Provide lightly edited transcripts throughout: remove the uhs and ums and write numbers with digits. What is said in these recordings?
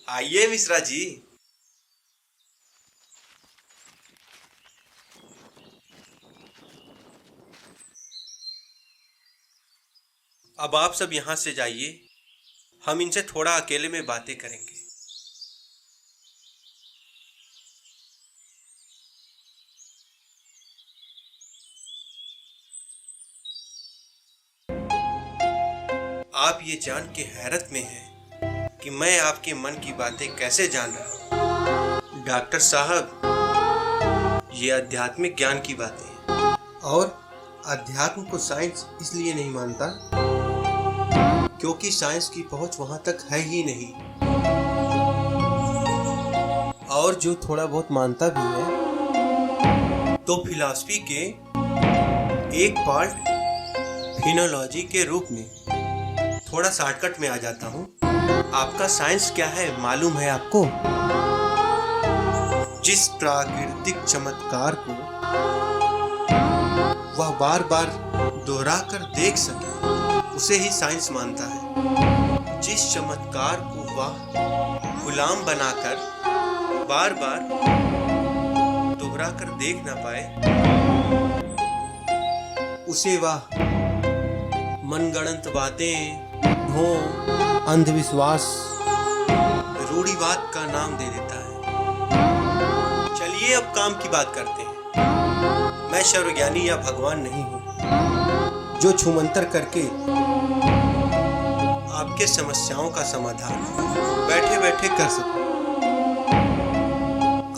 आइए मिश्रा जी। अब आप सब यहाँ से जाइए, हम इनसे थोड़ा अकेले में बातें करेंगे। आप ये जान के हैरत में हैं कि मैं आपके मन की बातें कैसे जान रहा हूँ। डॉक्टर साहब, ये आध्यात्मिक ज्ञान की बातें हैं और अध्यात्म को साइंस इसलिए नहीं मानता क्योंकि साइंस की पहुंच वहां तक है ही नहीं। और जो थोड़ा बहुत मानता भी है तो फिलॉसफी के एक पार्ट फिनोलॉजी के रूप में। थोड़ा शॉर्टकट में आ जाता हूँ। आपका साइंस क्या है मालूम है आपको? जिस प्राकृतिक चमत्कार को वह बार बार दोहरा कर देख सके उसे ही साइंस मानता है। जिस चमत्कार को वह गुलाम बनाकर बार बार दोहरा कर देख ना पाए उसे वह मनगढ़ंत बातें, ढोंग, अंधविश्वास, रूढ़िवाद का नाम दे देता है। चलिए अब काम की बात करते हैं। मैं सर्वज्ञानी या भगवान नहीं हूँ जो छूमंतर करके आपके समस्याओं का समाधान बैठे बैठे कर सकूं।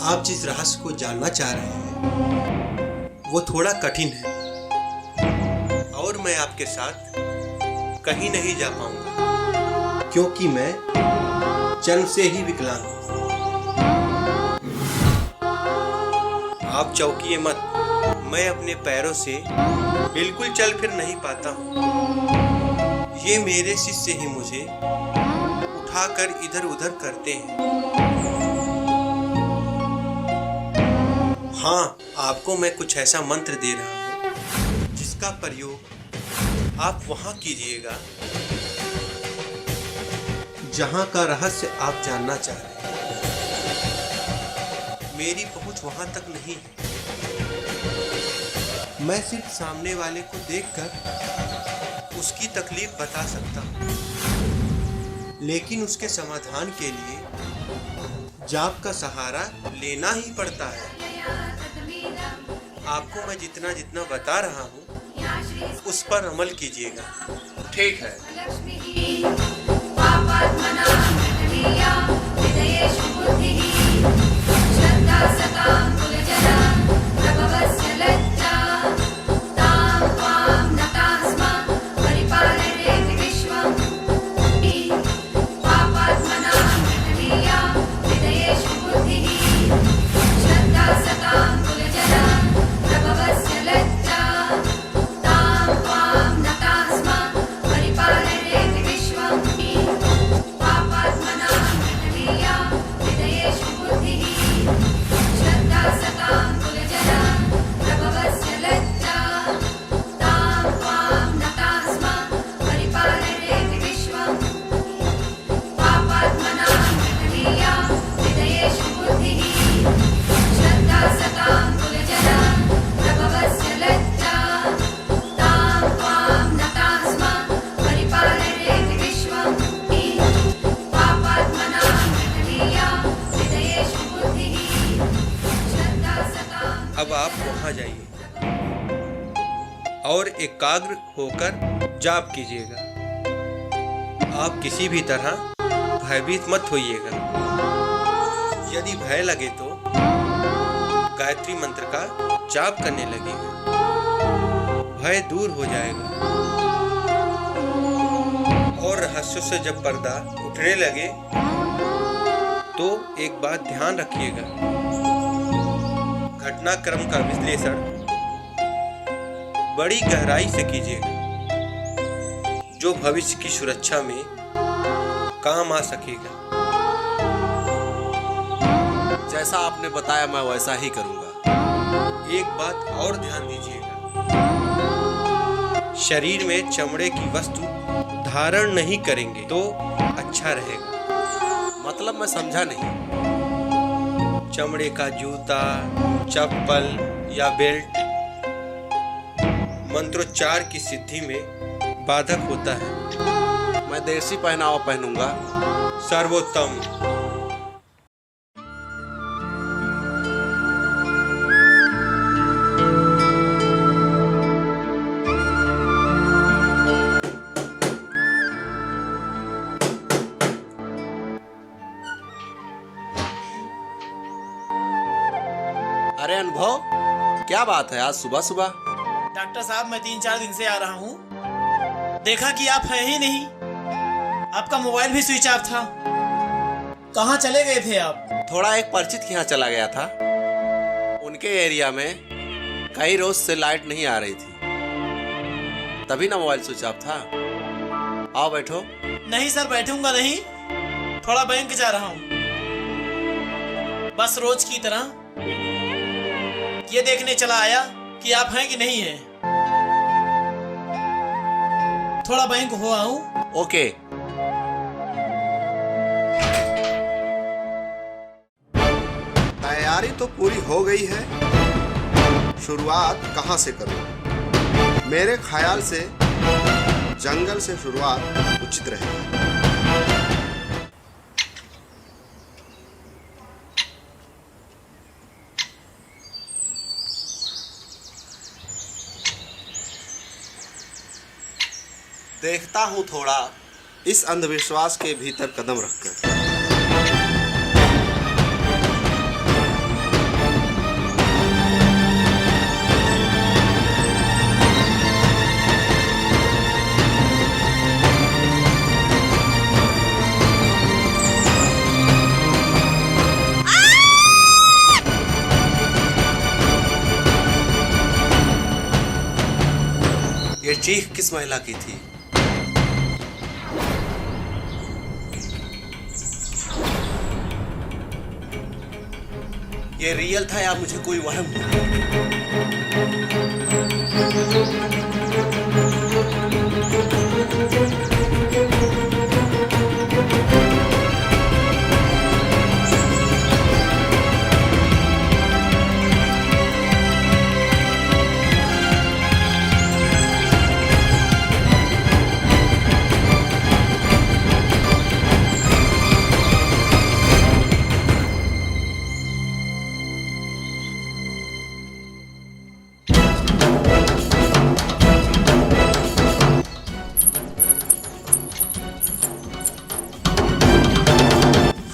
आप जिस रहस्य को जानना चाह रहे हैं वो थोड़ा कठिन है और मैं आपके साथ कहीं नहीं जा पाऊंगा क्योंकि मैं जन्म से ही विकलांग हूं। आप चौंकिए मत, मैं अपने पैरों से बिल्कुल चल फिर नहीं पाता हूं। ये मेरे शिष्य ही मुझे उठाकर इधर उधर करते हैं। हाँ, आपको मैं कुछ ऐसा मंत्र दे रहा हूं जिसका प्रयोग आप वहां कीजिएगा जहां का रहस्य आप जानना चाह रहे हैं। मेरी पहुंच वहां तक नहीं है। मैं सिर्फ सामने वाले को देखकर उसकी तकलीफ बता सकता हूं, लेकिन उसके समाधान के लिए जाप का सहारा लेना ही पड़ता है। आपको मैं जितना जितना बता रहा हूं उस पर अमल कीजिएगा। ठीक है। अब आप वहां जाइए और एकाग्र होकर जाप कीजिएगा। आप किसी भी तरह भयभीत मत होइएगा। यदि भय लगे तो गायत्री मंत्र का जाप करने लगेगा, भय दूर हो जाएगा। और रहस्यों से जब पर्दा उठने लगे तो एक बात ध्यान रखिएगा, घटनाक्रम का विश्लेषण बड़ी गहराई से कीजिएगा जो भविष्य की सुरक्षा में काम आ सकेगा। जैसा आपने बताया मैं वैसा ही करूंगा। एक बात और ध्यान दीजिएगा, शरीर में चमड़े की वस्तु धारण नहीं करेंगे तो अच्छा रहेगा। मतलब मैं समझा नहीं। चमड़े का जूता, चप्पल या बेल्ट मंत्रोच्चार की सिद्धि में बाधक होता है। मैं देसी पहनावा पहनूंगा। सर्वोत्तम। अरे अनुभव, क्या बात है आज सुबह सुबह? डॉक्टर साहब, मैं 3-4 दिन से आ रहा हूँ। देखा कि आप हैं ही नहीं। आपका मोबाइल भी स्विच ऑफ था। कहाँ चले गए थे आप? थोड़ा एक परिचित के यहाँ चला गया था। उनके एरिया में कई रोज से लाइट नहीं आ रही थी, तभी ना मोबाइल स्विच ऑफ था। आओ बैठो। नहीं सर, बैठूंगा नहीं। थोड़ा बैंक जा रहा हूँ, बस रोज की तरह। ये देखने चला आया कि आप हैं कि नहीं हैं। थोड़ा बैंक हो आऊं। ओके। तैयारी तो पूरी हो गई है, शुरुआत कहाँ से करूं? मेरे ख्याल से जंगल से शुरुआत उचित रहेगी। देखता हूँ थोड़ा इस अंधविश्वास के भीतर कदम रखकर। ये चीख किस महिला की थी? ये रियल था या मुझे कोई वहम हुआ?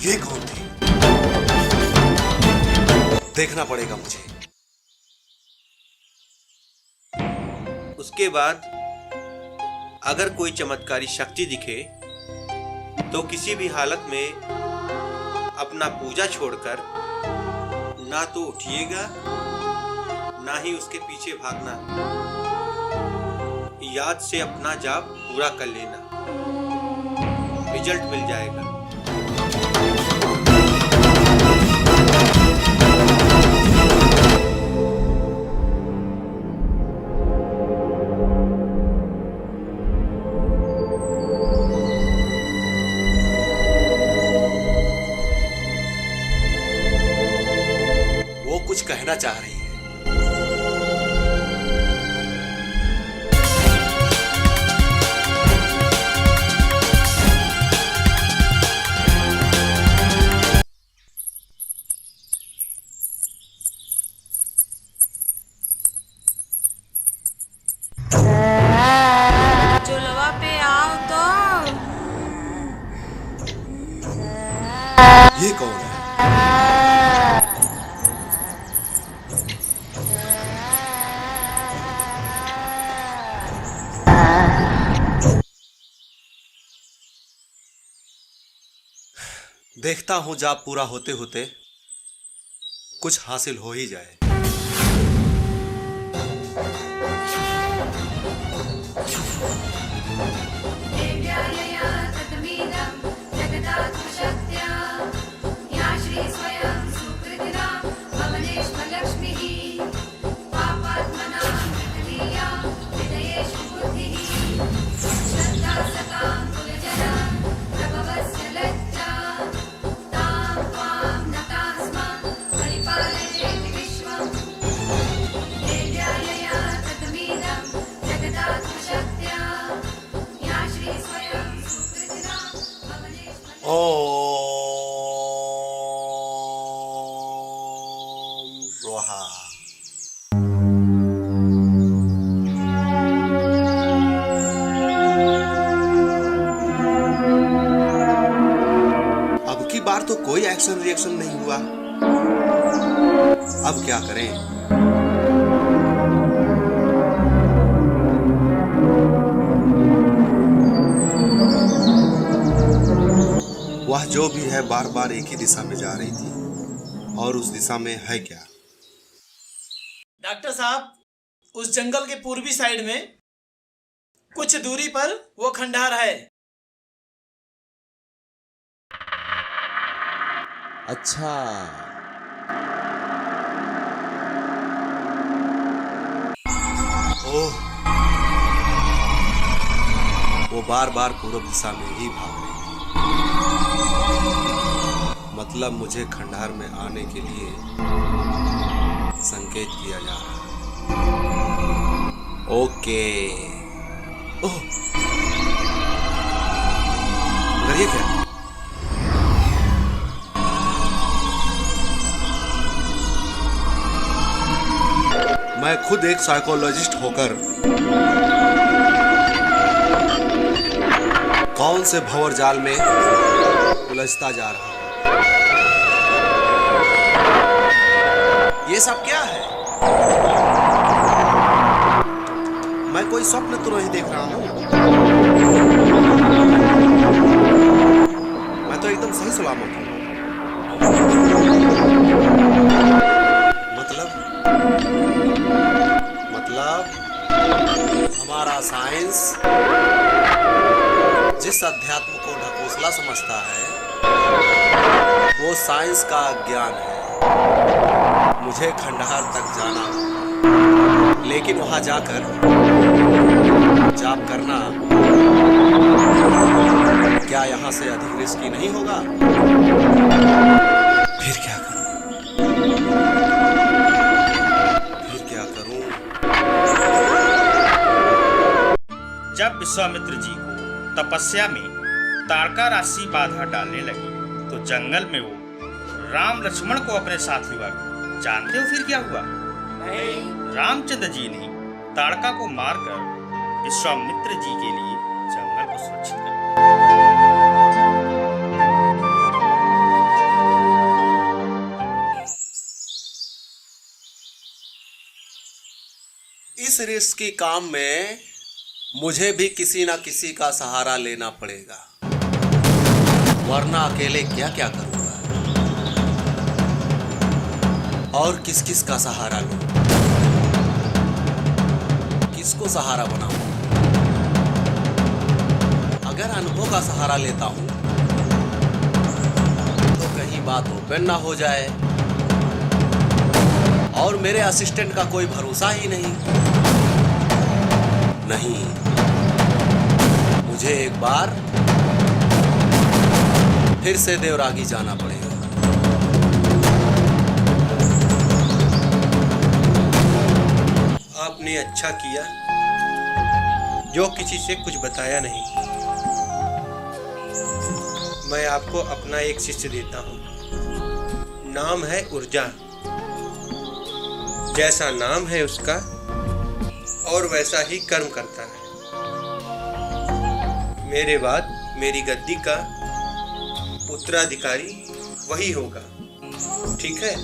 ये कौन थी? देखना पड़ेगा मुझे। उसके बाद अगर कोई चमत्कारी शक्ति दिखे तो किसी भी हालत में अपना पूजा छोड़कर ना तो उठिएगा ना ही उसके पीछे भागना। याद से अपना जाप पूरा कर लेना, रिजल्ट मिल जाएगा। वो कुछ कहना चाह रही है। चुलवा पे आओ तो। ये कौन है? देखता हूं जाप पूरा होते होते कुछ हासिल हो ही जाए। ओम रोहा। अब की बार तो कोई एक्शन रिएक्शन नहीं हुआ। अब क्या करें? वह जो भी है बार बार एक ही दिशा में जा रही थी, और उस दिशा में है क्या? डॉक्टर साहब, उस जंगल के पूर्वी साइड में कुछ दूरी पर वो खंडहर है। अच्छा, ओह, वो बार बार पूर्व दिशा में ही भाग रही थी। मतलब मुझे खंडहर में आने के लिए संकेत किया जा रहा है। ओके। ओह, मगर ये क्या? मैं खुद एक साइकोलॉजिस्ट होकर कौन से भंवर जाल में उलझता जा रहा हूं? ये सब क्या है? मैं कोई स्वप्न तो नहीं देख रहा हूं? मैं तो एकदम सही सलामत हूं। मतलब हमारा साइंस जिस अध्यात्म को ढकोसला समझता है, वो साइंस का ज्ञान है। मुझे खंडहर तक जाना, लेकिन वहां जाकर जाप करना क्या यहां से अधिक रिस्की नहीं होगा? फिर क्या करूं? जब विश्वामित्र जी को तपस्या में तारका राशि बाधा डालने लगी, तो जंगल में वो राम लक्ष्मण को अपने साथ हुआ। जानते हो फिर क्या हुआ? रामचंद्र जी ने तारका को मारकर विश्वामित्र जी के लिए जंगल को सुरक्षित कर दिया। इस रिस्की काम में मुझे भी किसी ना किसी का सहारा लेना पड़ेगा, वरना अकेले क्या क्या करूंगा और किस किस का सहारा लूं, किसको सहारा बनाऊं? अगर अनुभव का सहारा लेता हूं तो कहीं बात ओपन ना हो जाए, और मेरे असिस्टेंट का कोई भरोसा ही नहीं। मुझे एक बार फिर से देवरागी जाना पड़ेगा। आपने अच्छा किया जो किसी से कुछ बताया नहीं। मैं आपको अपना एक शिष्य देता हूँ, नाम है ऊर्जा। जैसा नाम है उसका और वैसा ही कर्म करता है। मेरे बाद मेरी गद्दी का उत्तराधिकारी वही होगा, ठीक है?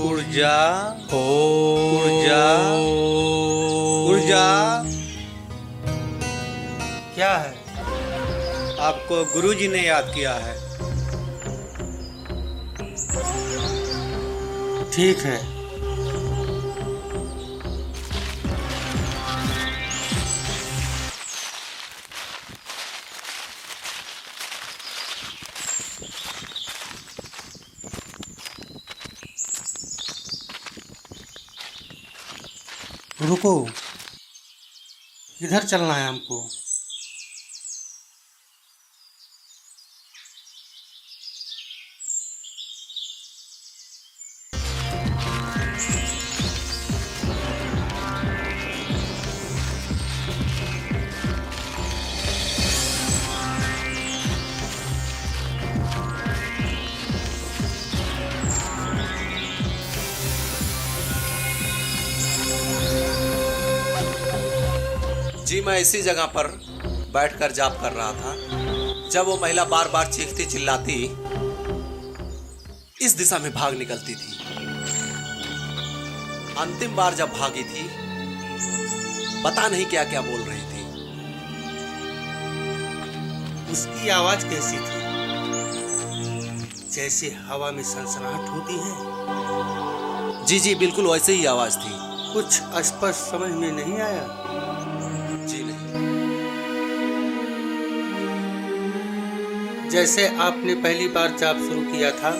ऊर्जा ऊर्जा ऊर्जा। क्या है? आपको गुरुजी ने याद किया है। ठीक है। रुको, इधर चलना है हमको। जी, मैं इसी जगह पर बैठकर जाप कर रहा था जब वो महिला बार बार चीखती चिल्लाती इस दिशा में भाग निकलती थी। अंतिम बार जब भागी थी पता नहीं क्या क्या बोल रही थी। उसकी आवाज कैसी थी? जैसे हवा में सनसनाहट होती है। जी जी, बिल्कुल वैसे ही आवाज थी। कुछ स्पष्ट समझ में नहीं आया। जी नहीं। जैसे आपने पहली बार जाप शुरू किया था,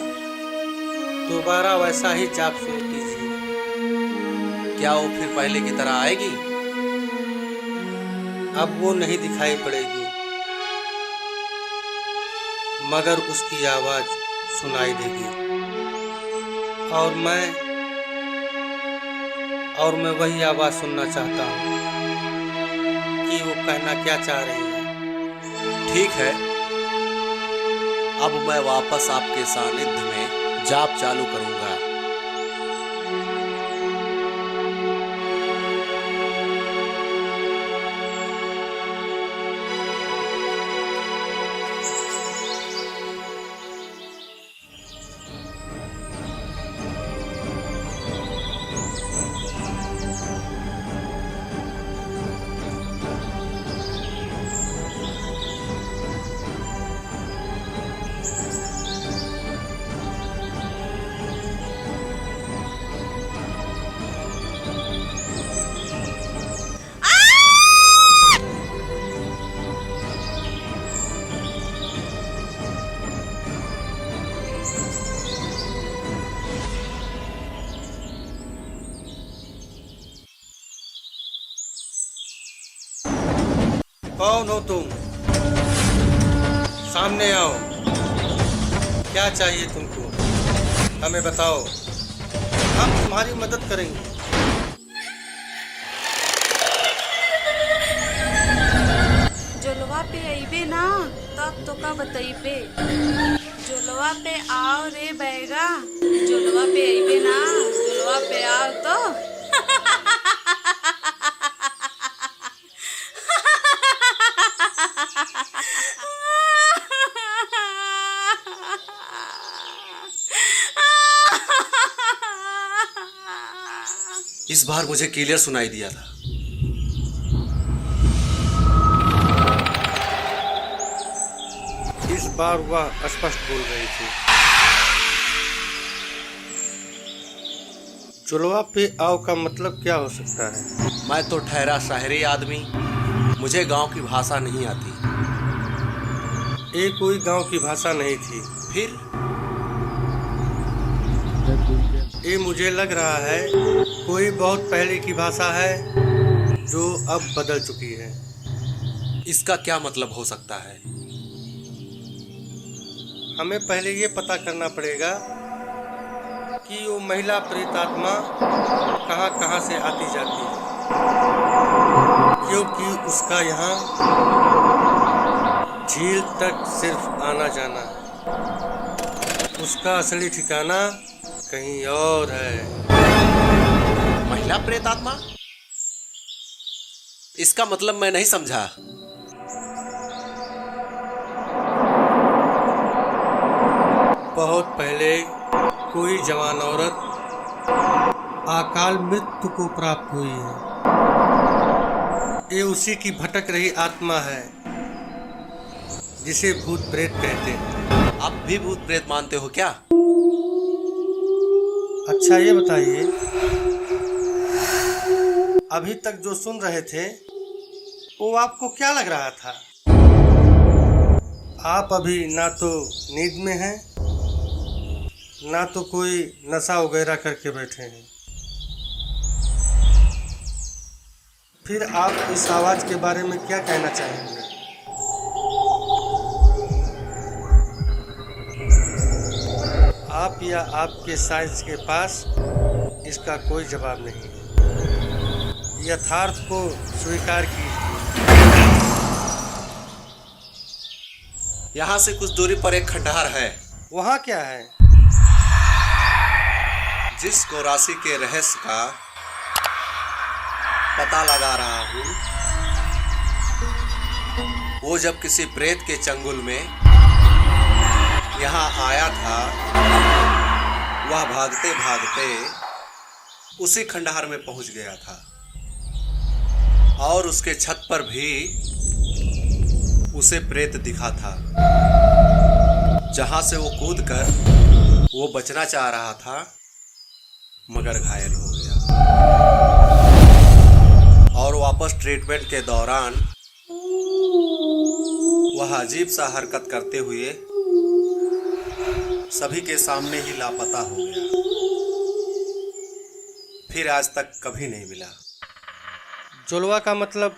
दोबारा वैसा ही जाप शुरू कीजिए। क्या वो फिर पहले की तरह आएगी? अब वो नहीं दिखाई पड़ेगी, मगर उसकी आवाज सुनाई देगी। और मैं वही आवाज सुनना चाहता हूँ कि वो कहना क्या चाह रही है। ठीक है, अब मैं वापस आपके सानिध्य में जाप चालू करूंगा। कौन हो तुम? सामने आओ। क्या चाहिए तुमको? हमें बताओ, हम तुम्हारी मदद करेंगे। जोलवा पे अइबे ना तब तो का बतइबे। जोलवा पे आओ रे बैगा, जोलवा पे अइबे ना, जोलवा पे आओ तो। इस बार मुझे क्लियर सुनाई दिया था। इस बार वह स्पष्ट बोल रही थी। जुलवा पे आओ का मतलब क्या हो सकता है? मैं तो ठहरा शहरी आदमी, मुझे गांव की भाषा नहीं आती। ये कोई गांव की भाषा नहीं थी। फिर ये मुझे लग रहा है कोई बहुत पहले की भाषा है जो अब बदल चुकी है। इसका क्या मतलब हो सकता है? हमें पहले ये पता करना पड़ेगा कि वो महिला प्रेतात्मा कहाँ कहाँ से आती जाती है, क्योंकि उसका यहाँ झील तक सिर्फ आना जाना है। उसका असली ठिकाना कहीं और है। महिला प्रेतात्मा? इसका मतलब मैं नहीं समझा। बहुत पहले कोई जवान औरत अकाल मृत्यु को प्राप्त हुई है। ये उसी की भटक रही आत्मा है जिसे भूत प्रेत कहते हैं। आप भी भूत प्रेत मानते हो क्या? अच्छा ये बताइए, अभी तक जो सुन रहे थे वो आपको क्या लग रहा था? आप अभी ना तो नींद में हैं, ना तो कोई नशा वगैरह करके बैठे हैं। फिर आप इस आवाज के बारे में क्या कहना चाहेंगे? आप या आपके साइंस के पास इसका कोई जवाब नहीं है। यथार्थ को स्वीकार कीजिए। यहाँ से कुछ दूरी पर एक खंडहर है। वहाँ क्या है? जिस गौरासी के रहस्य का पता लगा रहा हूँ, वो जब किसी प्रेत के चंगुल में यहाँ आया था, वह भागते भागते उसी खंडहर में पहुंच गया था और उसके छत पर भी उसे प्रेत दिखा था। जहां से वो कूदकर वो बचना चाह रहा था, मगर घायल हो गया और वापस ट्रीटमेंट के दौरान वह अजीब सा हरकत करते हुए सभी के सामने ही लापता हो गया। फिर आज तक कभी नहीं मिला। जोलवा का मतलब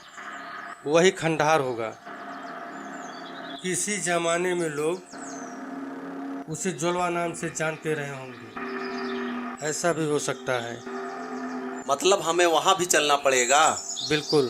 वही खंडहर होगा। किसी जमाने में लोग उसे जोलवा नाम से जानते रहे होंगे। ऐसा भी हो सकता है। मतलब हमें वहां भी चलना पड़ेगा? बिल्कुल।